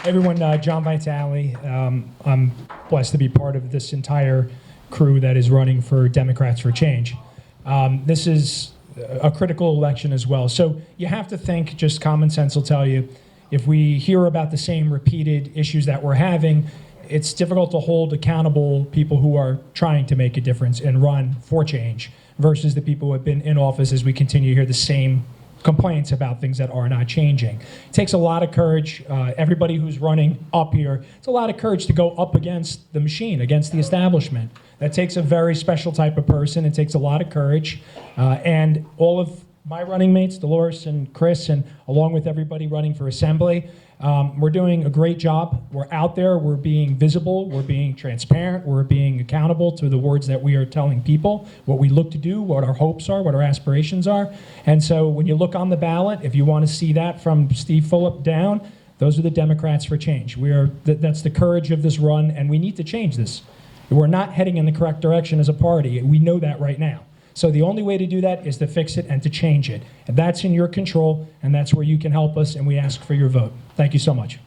Everyone, John Vitale. I'm blessed to be part of this entire crew that is running for Democrats for Change. This is a critical election as well. So you have to think, just common sense will tell you, if we hear about the same repeated issues that we're having, it's difficult to hold accountable people who are trying to make a difference and run for change versus the people who have been in office as we continue to hear the same complaints about things that are not changing. It takes a lot of courage. Everybody who's running up here, it's a lot of courage to go up against the machine, against the establishment. That takes a very special type of person. It takes a lot of courage. And all of my running mates, Dolores and Chris, and along with everybody running for Assembly, we're doing a great job. We're out there, we're being visible, we're being transparent, we're being accountable to the words that we are telling people, what we look to do, what our hopes are, what our aspirations are. And so when you look on the ballot, if you want to see that from Steve Fulop down, those are the Democrats for Change. That's the courage of this run, and we need to change this. We're not heading in the correct direction as a party. We know that right now. So the only way to do that is to fix it and to change it. And that's in your control, and that's where you can help us, and we ask for your vote. Thank you so much.